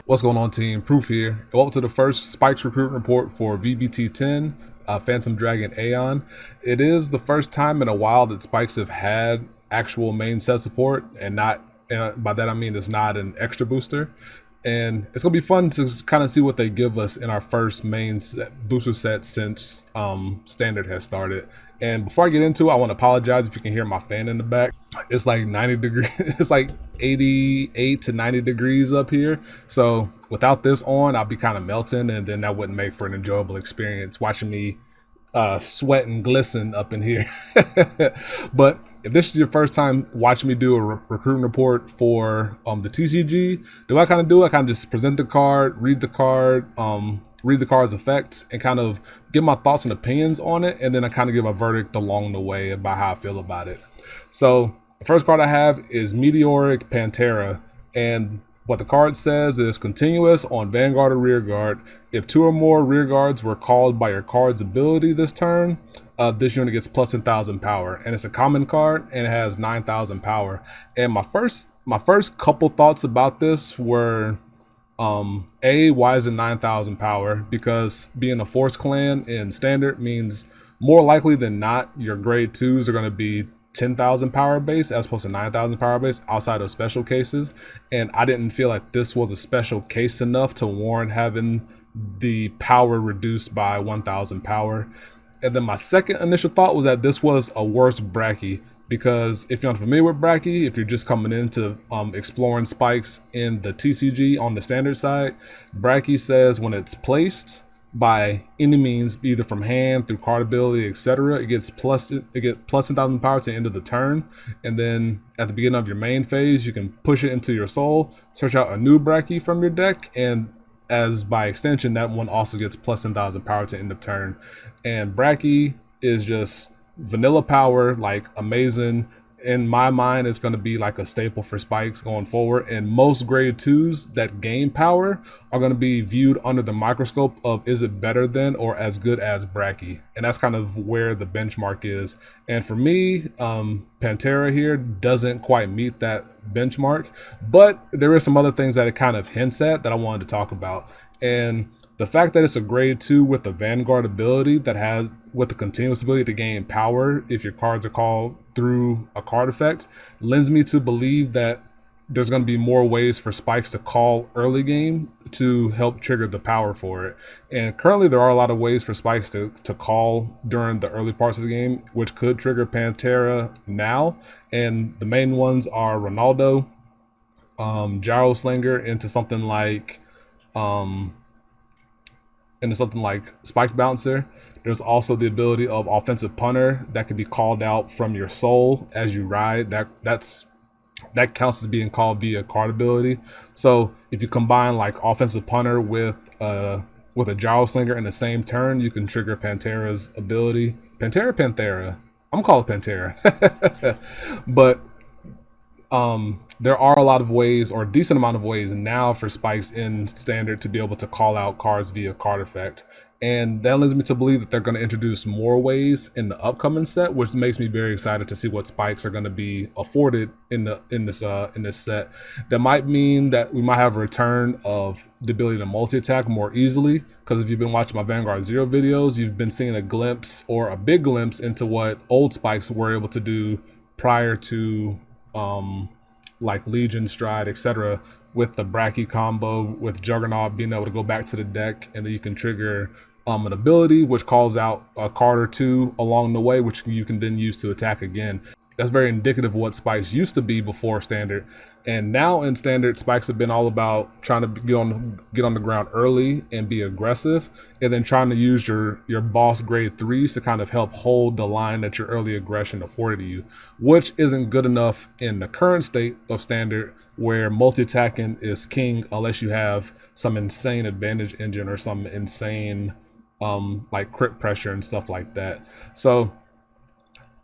What's going on, team? Proof here. Welcome to the first Spikes recruitment report for VBT10, Phantom Dragon Aeon. It is the first time in a while that Spikes have had actual main set support, and not, and by that I mean it's not an extra booster. And it's gonna be fun to kind of see what they give us in our first main set, booster set since Standard has started. And before I get into it, I want to apologize if you can hear my fan in the back. It's like 90 degrees. It's like 88 to 90 degrees up here. So without this on, I'll be kind of melting, and then that wouldn't make for an enjoyable experience watching me sweat and glisten up in here. But if this is your first time watching me do a recruiting report for the TCG, do I kind of do it? I kind of just present the card, read the card's effects, and kind of give my thoughts and opinions on it, and then I kind of give a verdict along the way about how I feel about it. So the first card I have is Meteoric Panthera, and what the card says is continuous on Vanguard or Rearguard. If two or more Rearguards were called by your card's ability this turn, this unit gets plus 10,000 power, and it's a common card and it has 9,000 power. And my first couple thoughts about this were, why is it 9,000 power? Because being a Force Clan in Standard means more likely than not your grade 2s are going to be 10,000 power base as opposed to 9,000 power base outside of special cases. And I didn't feel like this was a special case enough to warrant having the power reduced by 1,000 power. And then my second initial thought was that this was a worse Bracky, because if you're not familiar with Bracky, if you're just coming into exploring Spikes in the TCG on the Standard side, Bracky says when it's placed by any means, either from hand, through card ability, etc., it gets plus 10,000 power to the end of the turn. And then at the beginning of your main phase, you can push it into your soul, search out a new Bracky from your deck, and as by extension, that one also gets plus 10,000 power to end of turn. And Bracky is just vanilla power, like amazing. In my mind, it's going to be like a staple for Spikes going forward. And most grade 2s that gain power are going to be viewed under the microscope of, is it better than or as good as Bracky? And that's kind of where the benchmark is. And for me, Panthera here doesn't quite meet that benchmark, but there are some other things that it kind of hints at that I wanted to talk about. And the fact that it's a grade 2 with the Vanguard ability that has with the continuous ability to gain power if your cards are called through a card effect lends me to believe that there's going to be more ways for Spikes to call early game to help trigger the power for it. And currently there are a lot of ways for Spikes to call during the early parts of the game, which could trigger Panthera now. And the main ones are Ronaldo, Gyro Slinger into something like Spike Bouncer. There's also the ability of Offensive Punter that can be called out from your soul as you ride. That counts as being called via card ability. So if you combine like Offensive Punter with a Gyro Slinger in the same turn, you can trigger Panthera's ability. Panthera. I'm gonna call it Panthera. But there are a lot of ways, or a decent amount of ways now for Spikes in Standard to be able to call out cards via card effect. And that leads me to believe that they're going to introduce more ways in the upcoming set, which makes me very excited to see what Spikes are going to be afforded in this set. That might mean that we might have a return of the ability to multi-attack more easily, because if you've been watching my Vanguard Zero videos, you've been seeing a glimpse, or a big glimpse, into what old Spikes were able to do prior to like Legion, Stride, etc., with the Bracky combo, with Juggernaut being able to go back to the deck, and then you can trigger an ability which calls out a card or two along the way, which you can then use to attack again. That's very indicative of what Spikes used to be before Standard. And now in Standard, Spikes have been all about trying to get on the ground early and be aggressive, and then trying to use your boss grade 3s to kind of help hold the line that your early aggression afforded you, which isn't good enough in the current state of Standard, where multi-attacking is king unless you have some insane advantage engine or some insane like crit pressure and stuff like that. So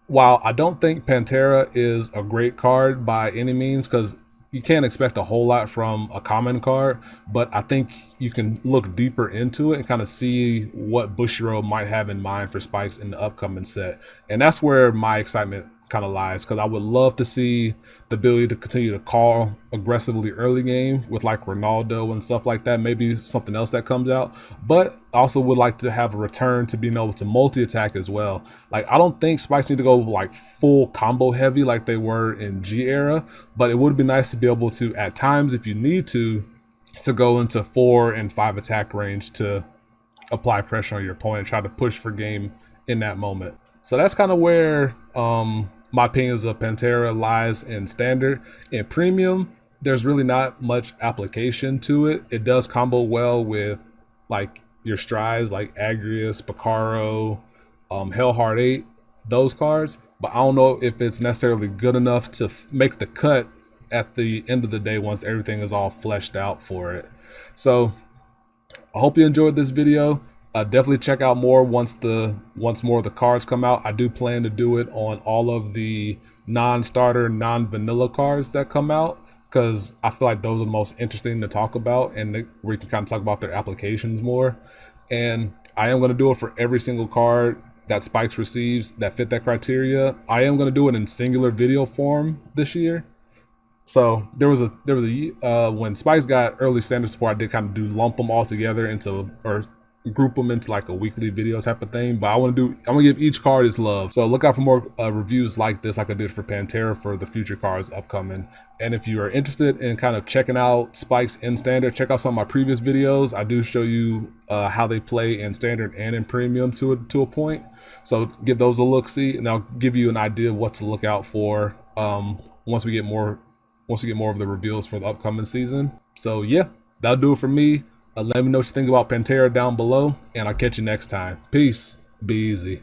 while I don't think Panthera is a great card by any means, because you can't expect a whole lot from a common card, but I think you can look deeper into it and kind of see what Bushiroad might have in mind for Spikes in the upcoming set. And that's where my excitement kind of lies, because I would love to see the ability to continue to call aggressively early game with like Ronaldo and stuff like that. Maybe something else that comes out, but I also would like to have a return to being able to multi-attack as well. Like, I don't think spikes need to go like full combo heavy like they were in G era, but it would be nice to be able to, at times, if you need to go into 4 and 5 attack range to apply pressure on your opponent, try to push for game in that moment. So that's kind of where my opinions of Panthera lies in standard. In premium, there's really not much application to it. It does combo well with like your strides like Agrius, Picaro, Hellheart 8, those cards, but I don't know if it's necessarily good enough to make the cut at the end of the day once everything is all fleshed out for it. So I hope you enjoyed this video. Definitely check out more once more of the cards come out. I do plan to do it on all of the non-starter, non-vanilla cards that come out, because I feel like those are the most interesting to talk about, and we can kind of talk about their applications more. And I am going to do it for every single card that Spikes receives that fit that criteria. I am going to do it in singular video form this year. So there was a when Spikes got early standard support, I did kind of lump them all together into, or group them into like a weekly video type of thing. But I'm gonna give each card its love. So look out for more reviews like this, like I did for Panthera, for the future cards upcoming. And if you are interested in kind of checking out Spikes in standard, check out some of my previous videos. I do show you how they play in standard and in premium to a point. So give those a look see, and I'll give you an idea of what to look out for once we get more of the reveals for the upcoming season. So yeah, that'll do it for me. Let me know what you think about Panthera down below, and I'll catch you next time. Peace. Be easy.